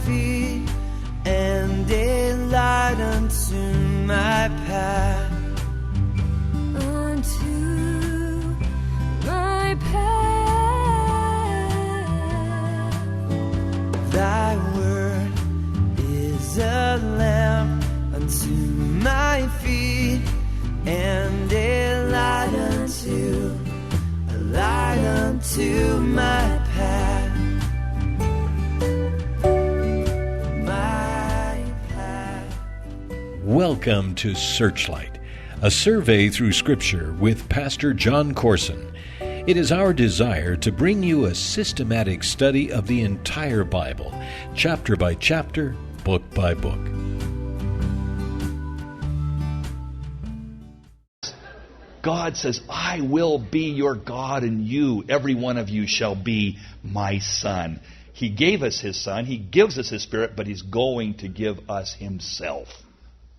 feet and a light unto my path. Unto my path. Thy word is a lamp unto my feet and a light unto my path. Welcome to SearchLight, a survey through Scripture with Pastor Jon Courson. It is our desire to bring you a systematic study of the entire Bible, chapter by chapter, book by book. God says, I will be your God, and you, every one of you, shall be my son. He gave us his son. He gives us his spirit, but he's going to give us himself.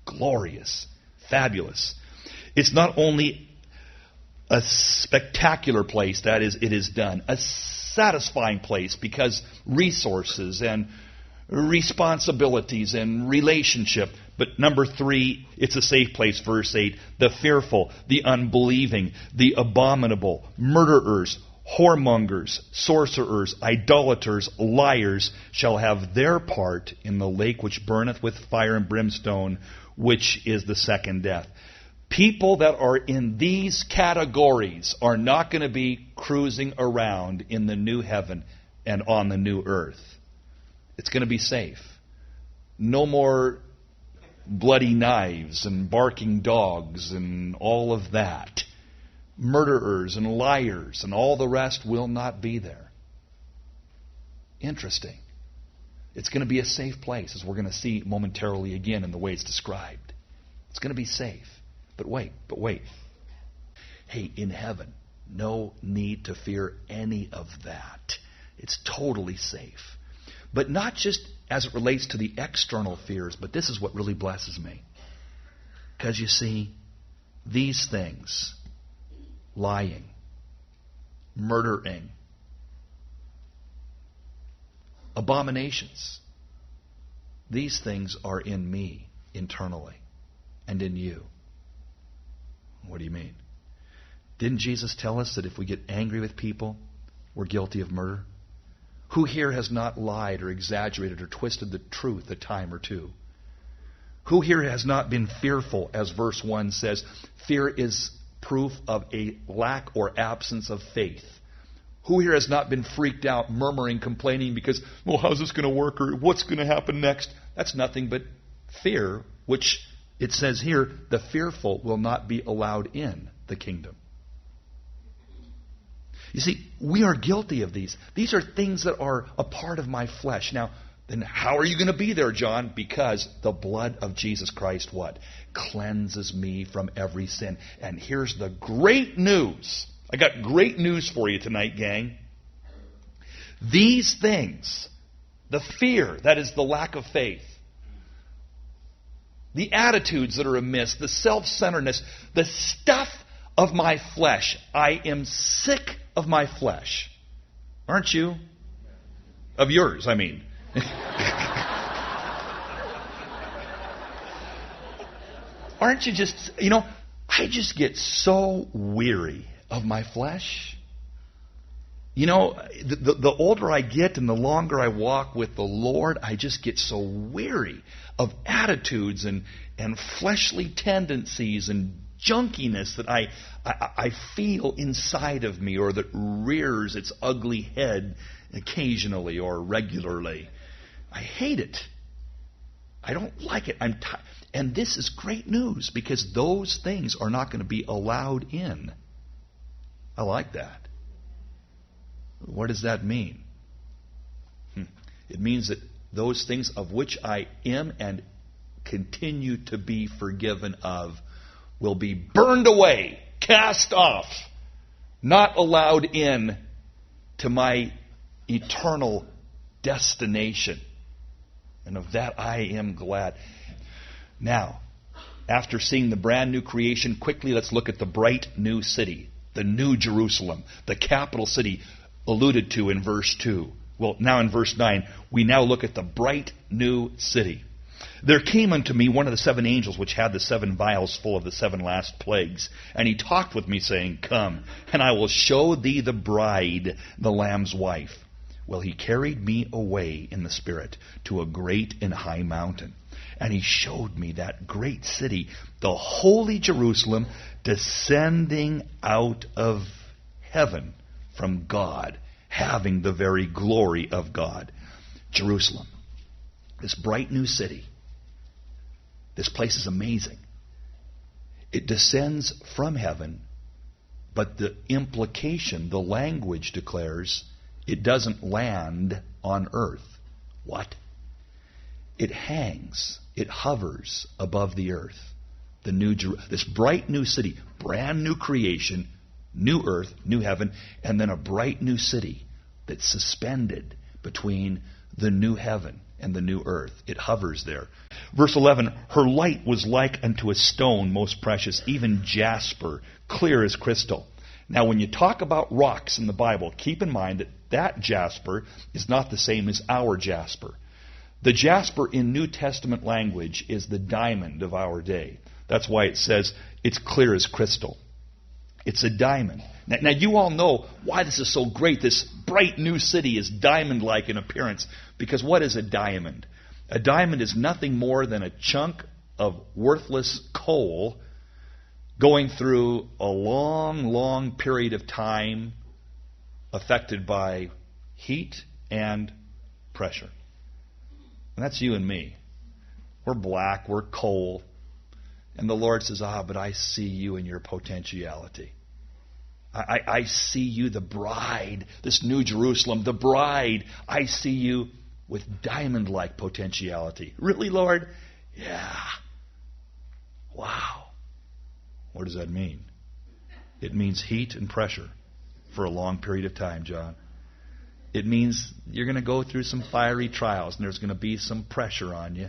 Glorious, fabulous. It's not only a spectacular place, that is, it is done, a satisfying place because resources and responsibilities and relationship. But number 3, it's a safe place, verse 8. The fearful, the unbelieving, the abominable, murderers, whoremongers, sorcerers, idolaters, liars shall have their part in the lake which burneth with fire and brimstone, which is the second death. People that are in these categories are not going to be cruising around in the new heaven and on the new earth. It's going to be safe. No more bloody knives and barking dogs and all of that. Murderers and liars and all the rest will not be there. Interesting. It's going to be a safe place, as we're going to see momentarily again in the way it's described. It's going to be safe. But wait. Hey, in heaven, no need to fear any of that. It's totally safe. But not just as it relates to the external fears, but this is what really blesses me. Because you see, these things, lying, murdering, abominations, these things are in me internally and in you. What do you mean? Didn't Jesus tell us that if we get angry with people, we're guilty of murder? Who here has not lied or exaggerated or twisted the truth a time or two? Who here has not been fearful, as verse 1 says? Fear is proof of a lack or absence of faith. Who here has not been freaked out, murmuring, complaining because, well, how's this going to work, or what's going to happen next? That's nothing but fear, which it says here, the fearful will not be allowed in the kingdom. You see, we are guilty of these. These are things that are a part of my flesh. Now, then how are you going to be there, John? Because the blood of Jesus Christ, what? Cleanses me from every sin. And here's the great news. I got great news for you tonight, gang. These things, the fear, that is the lack of faith, the attitudes that are amiss, the self-centeredness, the stuff of my flesh. I am sick of my flesh. Aren't you? Of yours, I mean. Aren't you just, I just get so weary of my flesh. The older I get and the longer I walk with the Lord, I just get so weary of attitudes and fleshly tendencies and junkiness that I feel inside of me, or that rears its ugly head occasionally or regularly. I hate it. I don't like it. And this is great news, because those things are not going to be allowed in. I like that. What does that mean? It means that those things of which I am and continue to be forgiven of will be burned away, cast off, not allowed in to my eternal destination. And of that I am glad. Now, after seeing the brand new creation, quickly let's look at the bright new city, the new Jerusalem, the capital city alluded to in verse 2. Well, now in verse 9, we now look at the bright new city. There came unto me one of the 7 angels which had the 7 vials full of the 7 last plagues. And he talked with me, saying, Come, and I will show thee the bride, the Lamb's wife. Well, he carried me away in the Spirit to a great and high mountain. And he showed me that great city, the holy Jerusalem, descending out of heaven from God, having the very glory of God. Jerusalem, this bright new city. This place is amazing. It descends from heaven, but the implication, the language declares, it doesn't land on earth. What? It hangs, it hovers above the earth. This bright new city, brand new creation, new earth, new heaven, and then a bright new city that's suspended between the new heaven and the new earth. It hovers there. Verse 11, her light was like unto a stone most precious, even jasper, clear as crystal. Now, when you talk about rocks in the Bible, keep in mind that jasper is not the same as our jasper. The jasper in New Testament language is the diamond of our day. That's why it says it's clear as crystal. It's a diamond. Now, you all know why this is so great. This bright new city is diamond-like in appearance. Because what is a diamond? A diamond is nothing more than a chunk of worthless coal going through a long, long period of time affected by heat and pressure. And that's you and me. We're black, we're coal. And the Lord says, but I see you in your potentiality. I see you, the bride, this new Jerusalem, the bride. I see you with diamond-like potentiality. Really, Lord? Yeah. Wow. What does that mean? It means heat and pressure for a long period of time, John. It means you're going to go through some fiery trials and there's going to be some pressure on you.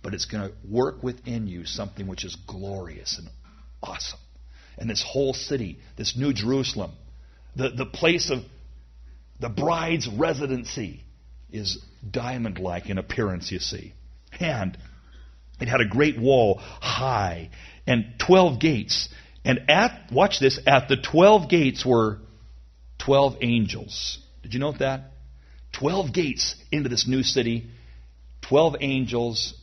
But it's going to work within you something which is glorious and awesome. And this whole city, this new Jerusalem, the place of the bride's residency is diamond-like in appearance, you see. And it had a great wall high and 12 gates. And watch this, at the 12 gates were 12 angels. Did you note that? 12 gates into this new city, 12 angels.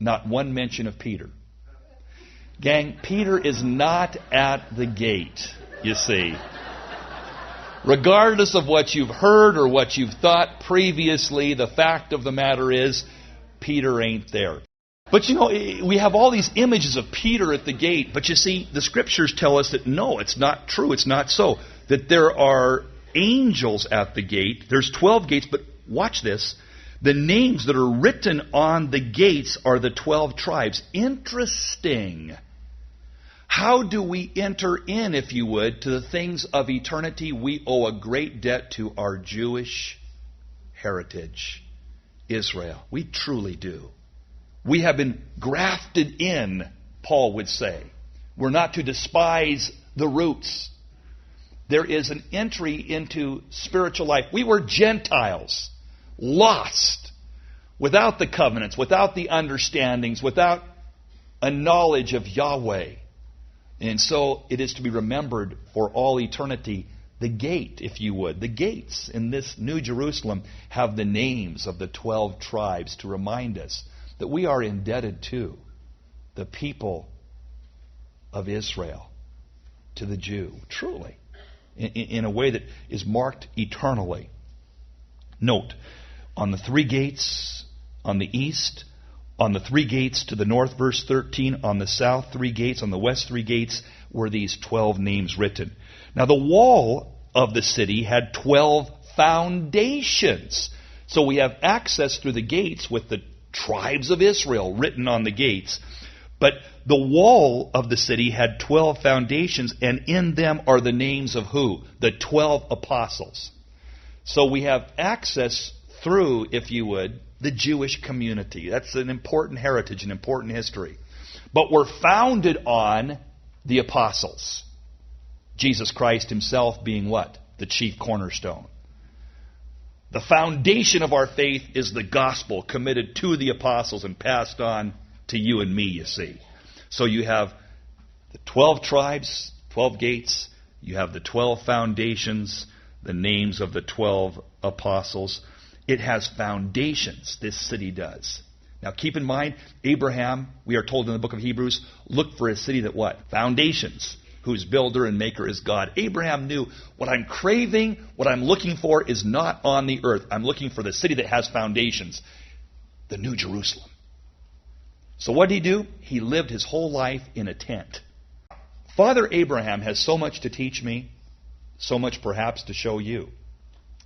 Not one mention of Peter. Gang, Peter is not at the gate, you see. Regardless of what you've heard or what you've thought previously, the fact of the matter is, Peter ain't there. But you know, we have all these images of Peter at the gate, but you see, the Scriptures tell us that no, it's not true, it's not so. That there are angels at the gate. There's 12 gates, but watch this. The names that are written on the gates are the 12 tribes. Interesting. How do we enter in, if you would, to the things of eternity? We owe a great debt to our Jewish heritage, Israel. We truly do. We have been grafted in, Paul would say. We're not to despise the roots. There is an entry into spiritual life. We were Gentiles. Lost, without the covenants, without the understandings, without a knowledge of Yahweh. And so it is to be remembered for all eternity. The gate, if you would, the gates in this new Jerusalem have the names of the 12 tribes to remind us that we are indebted to the people of Israel, to the Jew, truly, in a way that is marked eternally. Note, on the 3 gates on the east, on the 3 gates to the north, verse 13, on the south 3 gates, on the west 3 gates, were these 12 names written. Now the wall of the city had 12 foundations. So we have access through the gates with the tribes of Israel written on the gates. But the wall of the city had 12 foundations, and in them are the names of who? The 12 apostles. So we have access through, if you would, the Jewish community. That's an important heritage, an important history. But we're founded on the apostles. Jesus Christ himself being what? The chief cornerstone. The foundation of our faith is the gospel committed to the apostles and passed on to you and me, you see. So you have the 12 tribes, 12 gates. You have the 12 foundations, the names of the 12 apostles. It has foundations, this city does. Now keep in mind, Abraham, we are told in the book of Hebrews, looked for a city that what? Foundations, whose builder and maker is God. Abraham knew what I'm craving, what I'm looking for is not on the earth. I'm looking for the city that has foundations, the New Jerusalem. So what did he do? He lived his whole life in a tent. Father Abraham has so much to teach me, so much perhaps to show you.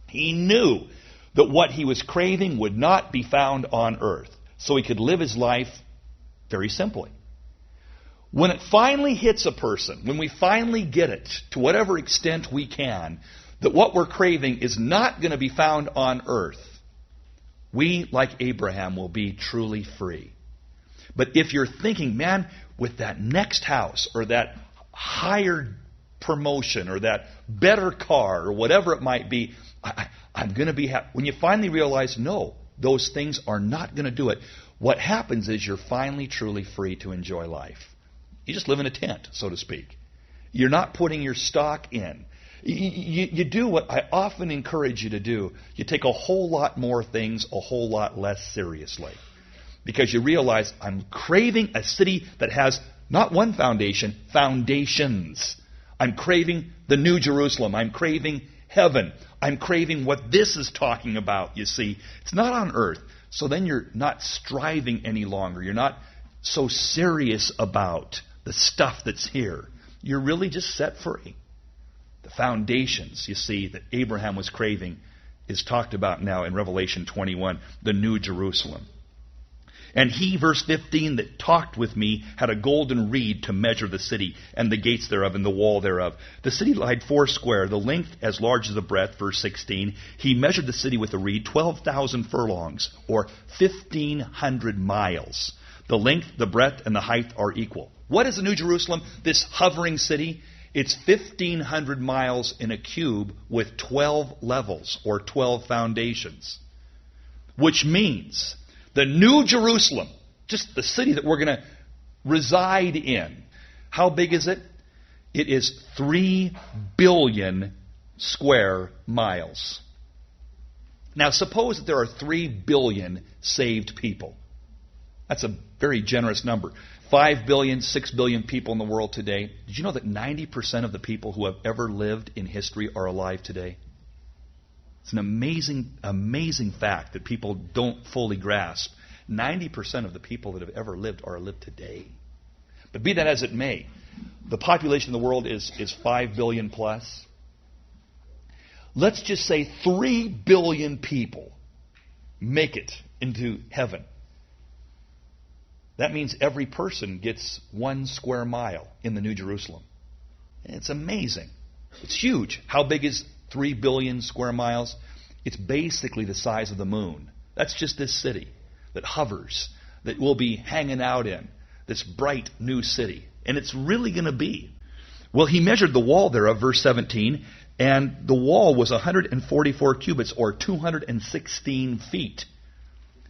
He knew that what he was craving would not be found on earth, so he could live his life very simply. When it finally hits a person, when we finally get it, to whatever extent we can, that what we're craving is not going to be found on earth, we, like Abraham, will be truly free. But if you're thinking, man, with that next house or that higher promotion or that better car or whatever it might be, I'm going to be happy. When you finally realize, no, those things are not going to do it, what happens is you're finally truly free to enjoy life. You just live in a tent, so to speak. You're not putting your stock in. You do what I often encourage you to do. You take a whole lot more things a whole lot less seriously. Because you realize I'm craving a city that has not one foundation, foundations. I'm craving the New Jerusalem. I'm craving heaven. I'm craving what this is talking about, you see. It's not on earth. So then you're not striving any longer. You're not so serious about the stuff that's here. You're really just set free. The foundations, you see, that Abraham was craving is talked about now in Revelation 21, the New Jerusalem. And he, verse 15, that talked with me had a golden reed to measure the city and the gates thereof and the wall thereof. The city lied 4 the length as large as the breadth, verse 16. He measured the city with a reed, 12,000 furlongs, or 1,500 miles. The length, the breadth, and the height are equal. What is the New Jerusalem? This hovering city? It's 1,500 miles in a cube with 12 levels, or 12 foundations. Which means the New Jerusalem, just the city that we're going to reside in, how big is it? It is 3 billion square miles. Now suppose that there are 3 billion saved people. That's a very generous number. 5 billion, 6 billion people in the world today. Did you know that 90% of the people who have ever lived in history are alive today? It's an amazing, amazing fact that people don't fully grasp. 90% of the people that have ever lived are alive today. But be that as it may, the population of the world is 5 billion plus. Let's just say 3 billion people make it into heaven. That means every person gets 1 square mile in the New Jerusalem. It's amazing. It's huge. How big is 3 billion square miles? It's basically the size of the moon. That's just this city that hovers, that we'll be hanging out in, this bright new city. And it's really going to be. Well, he measured the wall thereof, verse 17, and the wall was 144 cubits, or 216 feet.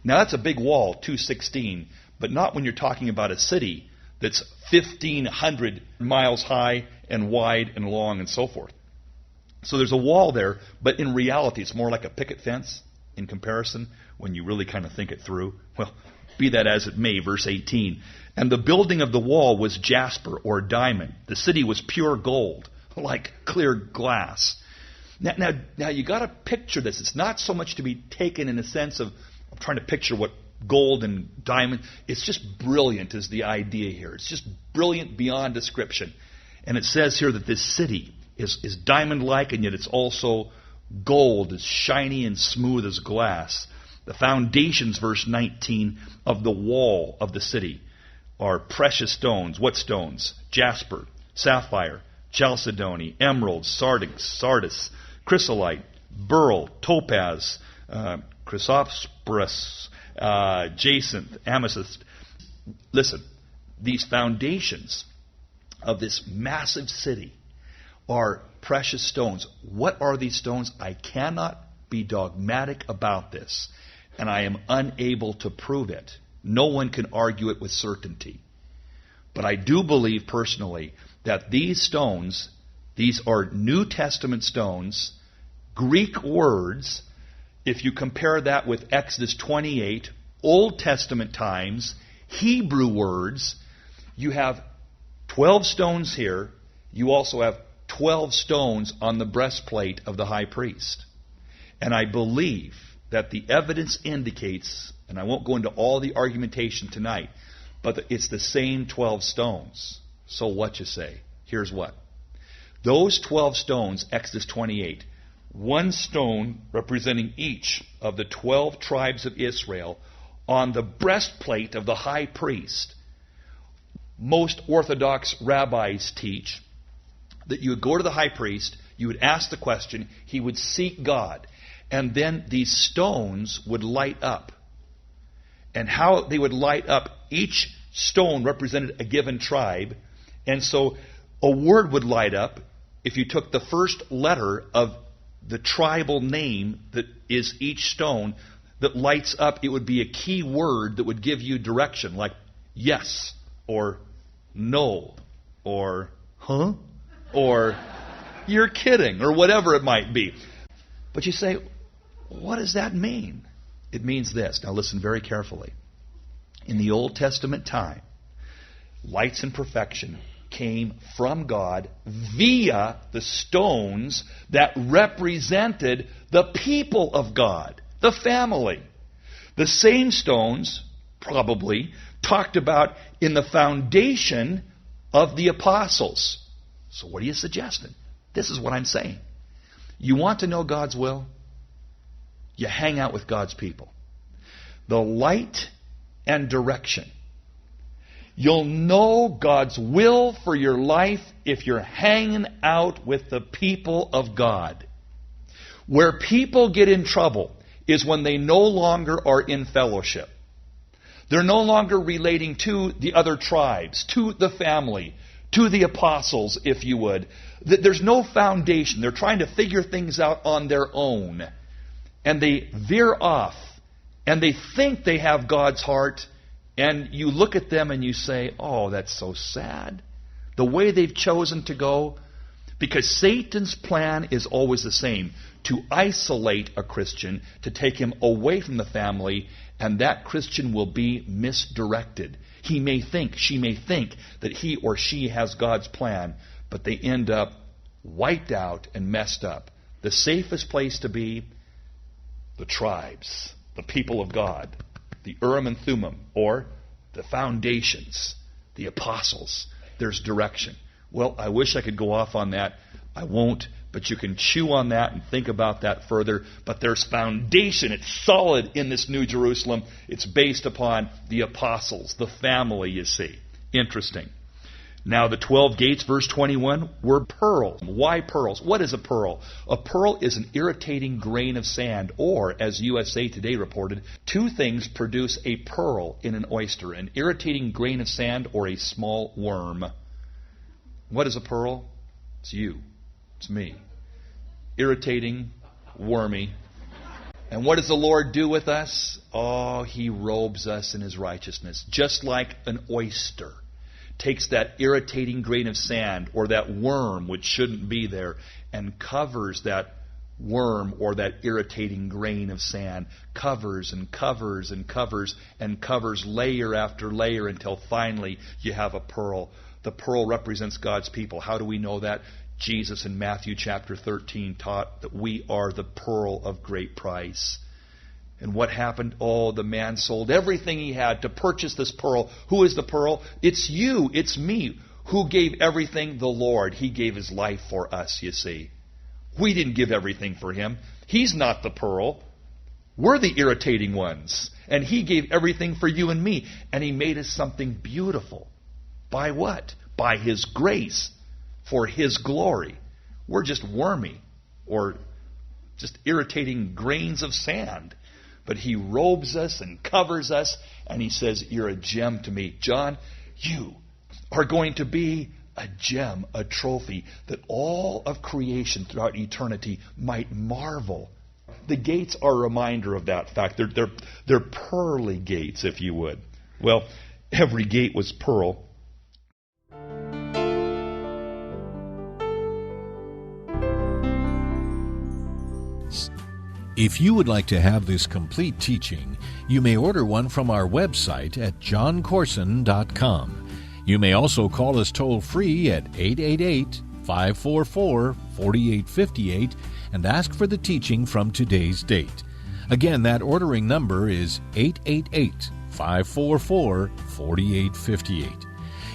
Now that's a big wall, 216, but not when you're talking about a city that's 1,500 miles high and wide and long and so forth. So there's a wall there, but in reality it's more like a picket fence in comparison when you really kind of think it through. Well, be that as it may, verse 18. And the building of the wall was jasper or diamond. The city was pure gold, like clear glass. Now you got to picture this. It's not so much to be taken in a sense of I'm trying to picture what gold and diamond. It's just brilliant is the idea here. It's just brilliant beyond description. And it says here that this city is diamond-like, and yet it's also gold, as shiny and smooth as glass. The foundations, verse 19, of the wall of the city are precious stones. What stones? Jasper, sapphire, chalcedony, emerald, sardis, chrysolite, beryl, topaz, chrysoprase, jacinth, amethyst. Listen, these foundations of this massive city are precious stones. What are these stones? I cannot be dogmatic about this, and I am unable to prove it. No one can argue it with certainty. But I do believe personally that these stones, these are New Testament stones, Greek words. If you compare that with Exodus 28, Old Testament times, Hebrew words, you have 12 stones here. You also have 12 stones on the breastplate of the high priest. And I believe that the evidence indicates, and I won't go into all the argumentation tonight, but it's the same 12 stones. So what you say? Here's what. Those 12 stones, Exodus 28, one stone representing each of the 12 tribes of Israel on the breastplate of the high priest. Most Orthodox rabbis teach that you would go to the high priest, you would ask the question, he would seek God, and then these stones would light up. And how they would light up, each stone represented a given tribe, and so a word would light up if you took the first letter of the tribal name that is each stone that lights up. It would be a key word that would give you direction, like yes, or no, or huh, or you're kidding, or whatever it might be. But you say, what does that mean? It means this. Now listen very carefully. In the Old Testament time, lights and perfection came from God via the stones that represented the people of God, the family. The same stones, probably, talked about in the foundation of the apostles. So what are you suggesting? This is what I'm saying. You want to know God's will? You hang out with God's people. The light and direction. You'll know God's will for your life if you're hanging out with the people of God. Where people get in trouble is when they no longer are in fellowship. They're no longer relating to the other tribes, to the family, to the apostles, if you would. There's no foundation. They're trying to figure things out on their own. And they veer off. And they think they have God's heart. And you look at them and you say, oh, that's so sad. The way they've chosen to go. Because Satan's plan is always the same. To isolate a Christian, to take him away from the family, and that Christian will be misdirected. He may think, she may think that he or she has God's plan, but they end up wiped out and messed up. The safest place to be, the tribes, the people of God, the Urim and Thummim, or the foundations, the apostles. There's direction. Well, I wish I could go off on that. I won't, but you can chew on that and think about that further. But there's foundation. It's solid in this New Jerusalem. It's based upon the apostles, the family, you see. Interesting. Now, the 12 gates, verse 21, were pearls. Why pearls? What is a pearl? A pearl is an irritating grain of sand, or, as USA Today reported, two things produce a pearl in an oyster: an irritating grain of sand or a small worm. What is a pearl? It's you. It's me. Irritating, wormy. And what does the Lord do with us? Oh, He robes us in His righteousness. Just like an oyster takes that irritating grain of sand or that worm which shouldn't be there and covers that worm or that irritating grain of sand. Covers and covers and covers and covers layer after layer until finally you have a pearl. The pearl represents God's people. How do we know that? Jesus in Matthew chapter 13 taught that we are the pearl of great price. And what happened? Oh, the man sold everything he had to purchase this pearl. Who is the pearl? It's you. It's me. Who gave everything? The Lord. He gave His life for us, you see. We didn't give everything for Him. He's not the pearl. We're the irritating ones. And He gave everything for you and me. And He made us something beautiful. By what? By His grace. For His glory. We're just wormy or just irritating grains of sand. But He robes us and covers us, and He says, you're a gem to me. John, you are going to be a gem, a trophy, that all of creation throughout eternity might marvel. the gates are a reminder of that fact. They're pearly gates, if you would. Well, every gate was pearl. If you would like to have this complete teaching, you may order one from our website at joncourson.com. You may also call us toll-free at 888-544-4858 and ask for the teaching from today's date. Again, that ordering number is 888-544-4858.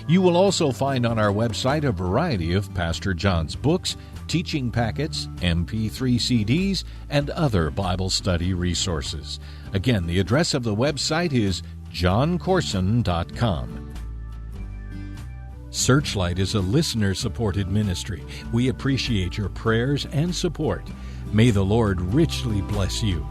You will also find on our website a variety of Pastor Jon's books, teaching packets, MP3 CDs, and other Bible study resources. Again, the address of the website is joncourson.com. SearchLight is a listener-supported ministry. We appreciate your prayers and support. May the Lord richly bless you.